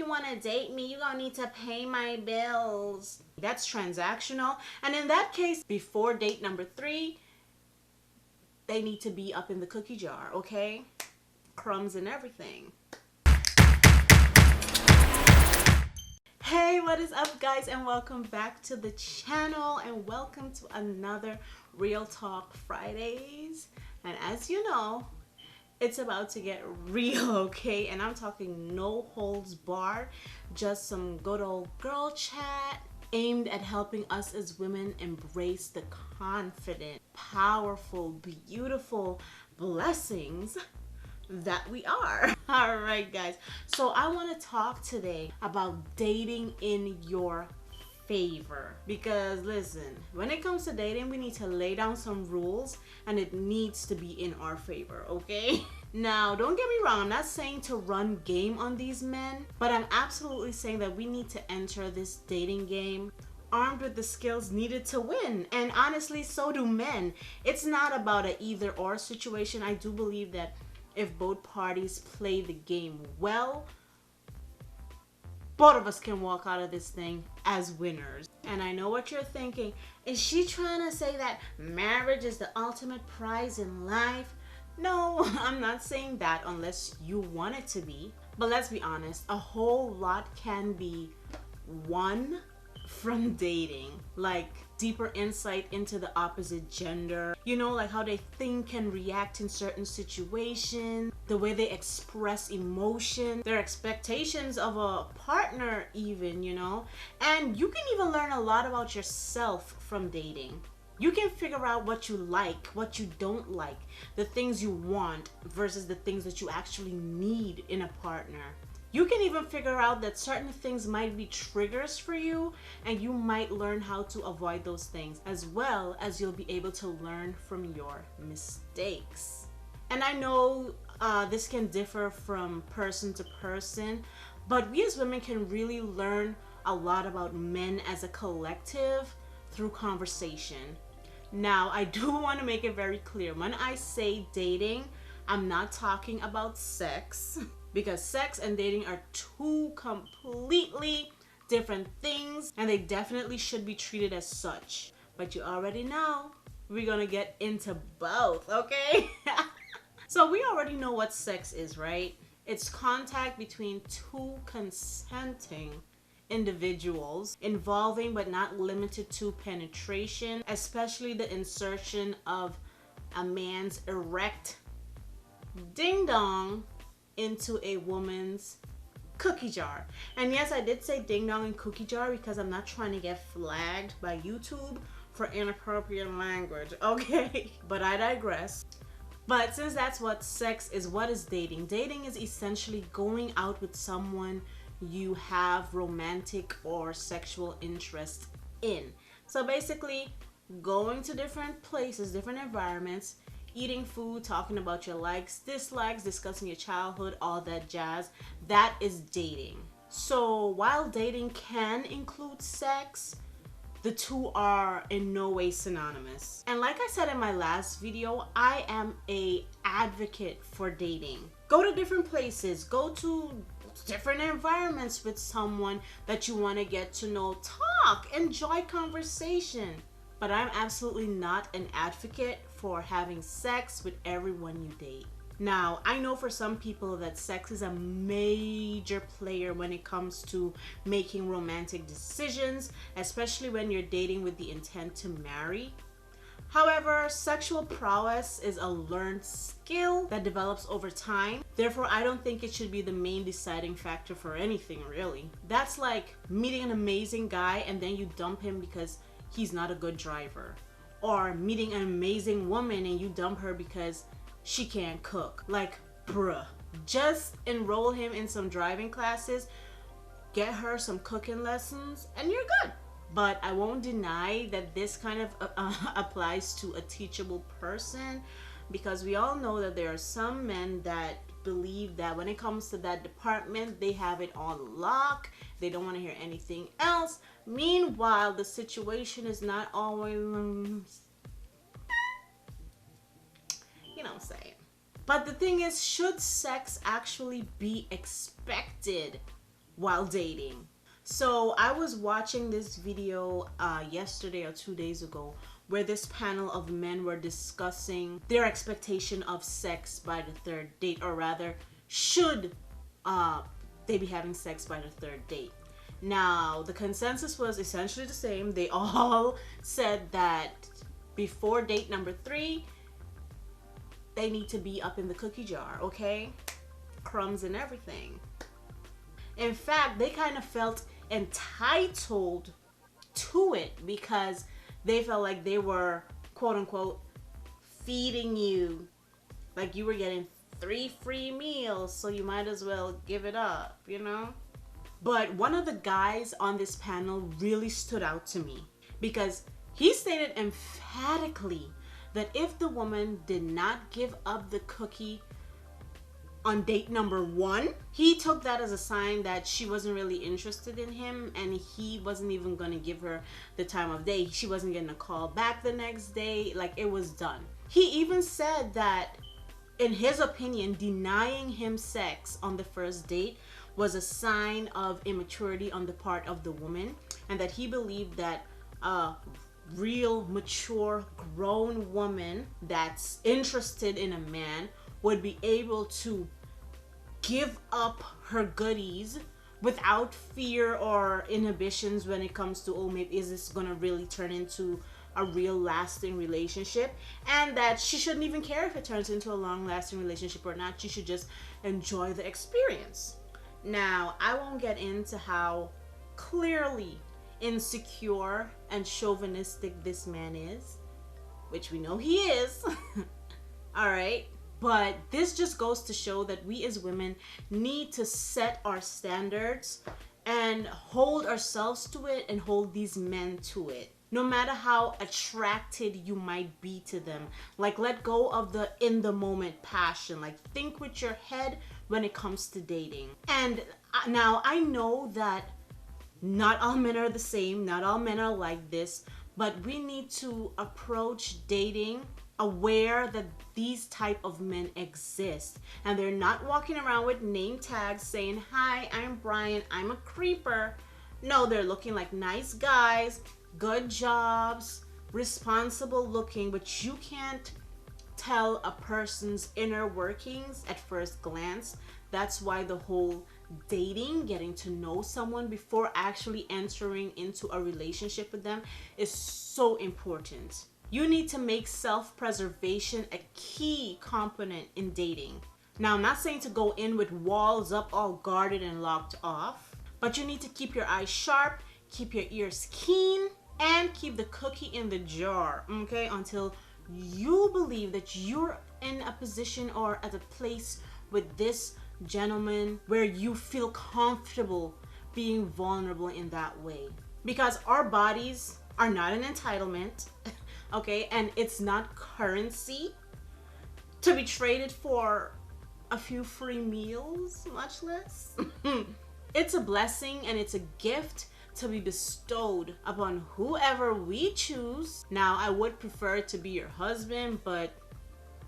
you want to date me, you're gonna need to pay my bills. That's transactional. And in that case, before date number 3, they need to be up in the cookie jar, okay? Crumbs and everything. Hey, what is up, guys, and welcome back to the channel, and welcome to another Real Talk Fridays. And as you know, it's about to get real, okay? And I'm talking no holds barred, just some good old girl chat aimed at helping us as women embrace the confident, powerful, beautiful blessings that we are. All right, guys. So I want to talk today about dating in your favor, because listen, when it comes to dating, we need to lay down some rules, and it needs to be in our favor, okay? Now, don't get me wrong, I'm not saying to run game on these men, but I'm absolutely saying that we need to enter this dating game armed with the skills needed to win. And honestly, so do men. It's not about an either or situation. I do believe that if both parties play the game well, both of us can walk out of this thing as winners. And I know what you're thinking. Is she trying to say that marriage is the ultimate prize in life? No, I'm not saying that unless you want it to be. But let's be honest, a whole lot can be won from dating, like deeper insight into the opposite gender, you know, like how they think and react in certain situations, the way they express emotion, their expectations of a partner even, you know. And you can even learn a lot about yourself from dating. You can figure out what you like, what you don't like, the things you want versus the things that you actually need in a partner. You can even figure out that certain things might be triggers for you, and you might learn how to avoid those things, as well as you'll be able to learn from your mistakes. And I know this can differ from person to person, but we as women can really learn a lot about men as a collective through conversation. Now, I do want to make it very clear, when I say dating, I'm not talking about sex, because sex and dating are two completely different things, and they definitely should be treated as such. But you already know we're gonna get into both, okay? So we already know what sex is, right? It's contact between two consenting individuals, involving but not limited to penetration, especially the insertion of a man's erect ding dong into a woman's cookie jar. And yes, I did say ding dong and cookie jar because I'm not trying to get flagged by YouTube for inappropriate language, okay? But I digress. But since that's what sex is, what is dating? Dating is essentially going out with someone you have romantic or sexual interest in. So basically, going to different places, different environments, eating food, talking about your likes, dislikes, discussing your childhood, all that jazz. That is dating. So while dating can include sex, the two are in no way synonymous. And like I said in my last video, I am an advocate for dating. Go to different places, go to different environments with someone that you want to get to know, talk, enjoy conversation. But I'm absolutely not an advocate for having sex with everyone you date. Now, I know for some people that sex is a major player when it comes to making romantic decisions, especially when you're dating with the intent to marry. However, sexual prowess is a learned skill that develops over time. Therefore, I don't think it should be the main deciding factor for anything, really. That's like meeting an amazing guy and then you dump him because he's not a good driver. Or meeting an amazing woman and you dump her because she can't cook. Like, bruh. Just enroll him in some driving classes, get her some cooking lessons, and you're good. But I won't deny that this kind of applies to a teachable person, because we all know that there are some men that believe that when it comes to that department, they have it on lock. They don't want to hear anything else. Meanwhile, the situation is not always, you know what I'm saying. But the thing is, should sex actually be expected while dating. So I was watching this video yesterday or 2 days ago where this panel of men were discussing their expectation of sex by the third date, or rather, should they be having sex by the third date. Now, the consensus was essentially the same. They all said that before date number 3, they need to be up in the cookie jar, okay? Crumbs and everything. In fact, they kind of felt entitled to it because they felt like they were, quote unquote, feeding you. Like you were getting 3 free meals, so you might as well give it up, you know? But one of the guys on this panel really stood out to me because he stated emphatically that if the woman did not give up the cookie on date number 1, he took that as a sign that she wasn't really interested in him, and he wasn't even going to give her the time of day. She wasn't getting a call back the next day. Like, it was done. He even said that, in his opinion, denying him sex on the first date was a sign of immaturity on the part of the woman, and that he believed that a real, mature, grown woman that's interested in a man would be able to give up her goodies without fear or inhibitions when it comes to, oh, maybe is this gonna really turn into a real lasting relationship, and that she shouldn't even care if it turns into a long lasting relationship or not. She should just enjoy the experience. Now, I won't get into how clearly insecure and chauvinistic this man is, which we know he is. All right. But this just goes to show that we as women need to set our standards and hold ourselves to it and hold these men to it. No matter how attracted you might be to them. Like, let go of the in the moment passion. Like, think with your head when it comes to dating. And now I know that not all men are the same. Not all men are like this. But we need to approach dating aware that these type of men exist, and they're not walking around with name tags saying, hi, I'm Brian, I'm a creeper. No, they're looking like nice guys, good jobs, responsible looking, but you can't tell a person's inner workings at first glance. That's why the whole dating, getting to know someone before actually entering into a relationship with them is so important. You need to make self-preservation a key component in dating. Now, I'm not saying to go in with walls up, all guarded and locked off, but you need to keep your eyes sharp, keep your ears keen, and keep the cookie in the jar, okay? Until you believe that you're in a position or at a place with this gentleman where you feel comfortable being vulnerable in that way. Because our bodies are not an entitlement. Okay, and it's not currency to be traded for a few free meals, much less. It's a blessing and it's a gift to be bestowed upon whoever we choose. Now, I would prefer it to be your husband, but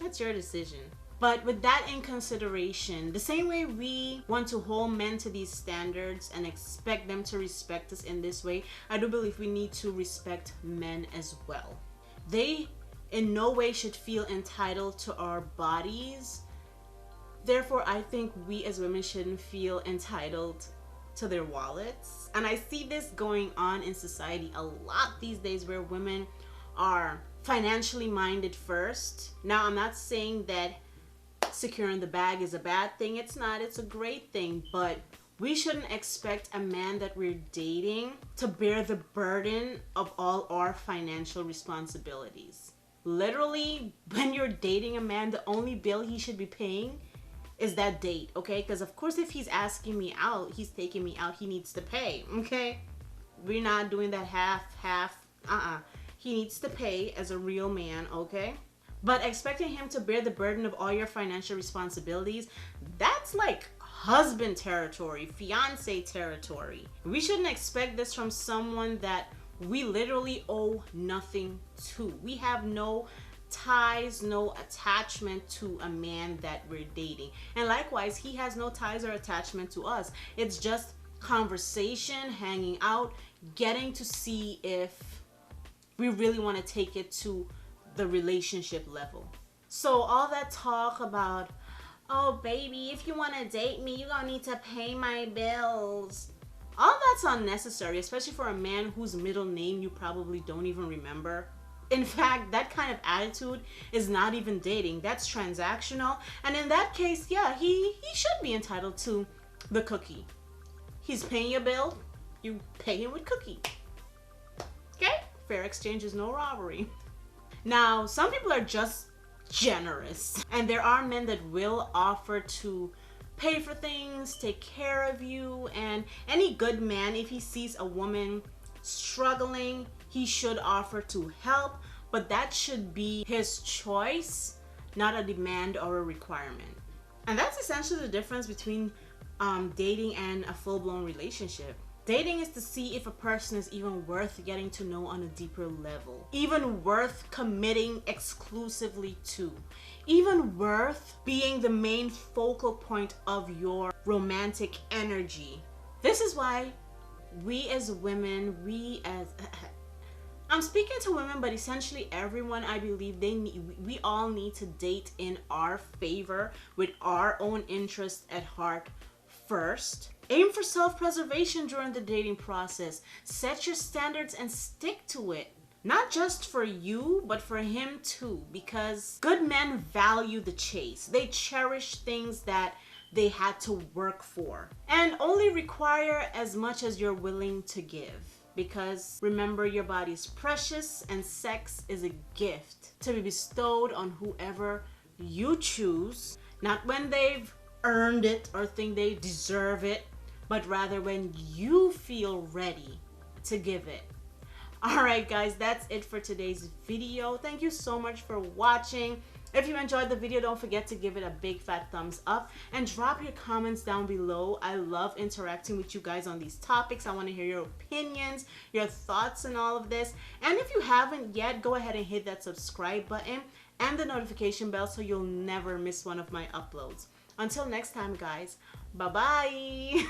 that's your decision. But with that in consideration, the same way we want to hold men to these standards and expect them to respect us in this way, I do believe we need to respect men as well. They in no way should feel entitled to our bodies. Therefore, I think we as women shouldn't feel entitled to their wallets. And I see this going on in society a lot these days, where women are financially minded first. Now, I'm not saying that securing the bag is a bad thing. It's not. It's a great thing. But we shouldn't expect a man that we're dating to bear the burden of all our financial responsibilities. Literally, when you're dating a man, the only bill he should be paying is that date, okay? Because of course, if he's asking me out, he's taking me out, he needs to pay, okay? We're not doing that half. He needs to pay as a real man, okay? But expecting him to bear the burden of all your financial responsibilities, that's like husband territory, fiance territory. We shouldn't expect this from someone that we literally owe nothing to. We have no ties, no attachment to a man that we're dating. And likewise, he has no ties or attachment to us. It's just conversation, hanging out, getting to see if we really want to take it to the relationship level. So all that talk about, oh baby, if you want to date me, you're gonna need to pay my bills. All that's unnecessary, especially for a man whose middle name you probably don't even remember. In fact, that kind of attitude is not even dating. That's transactional. And in that case, yeah, he should be entitled to the cookie. He's paying your bill, you pay him with cookie. Okay? Fair exchange is no robbery. Now, some people are just generous. And there are men that will offer to pay for things, take care of you, and any good man, if he sees a woman struggling, he should offer to help, but that should be his choice, not a demand or a requirement. And that's essentially the difference between dating and a full-blown relationship. Dating is to see if a person is even worth getting to know on a deeper level, even worth committing exclusively to, even worth being the main focal point of your romantic energy. This is why we as women, I'm speaking to women, but essentially everyone, I believe we all need to date in our favor with our own interests at heart first. Aim for self-preservation during the dating process. Set your standards and stick to it. Not just for you, but for him too, because good men value the chase. They cherish things that they had to work for, and only require as much as you're willing to give. Because remember, your body is precious and sex is a gift to be bestowed on whoever you choose, not when they've earned it or think they deserve it, but rather when you feel ready to give it. Alright guys, that's it for today's video. Thank you so much for watching. If you enjoyed the video, don't forget to give it a big fat thumbs up and drop your comments down below. I love interacting with you guys on these topics. I want to hear your opinions, your thoughts and all of this. And if you haven't yet, go ahead and hit that subscribe button and the notification bell so you'll never miss one of my uploads. Until next time guys, bye bye.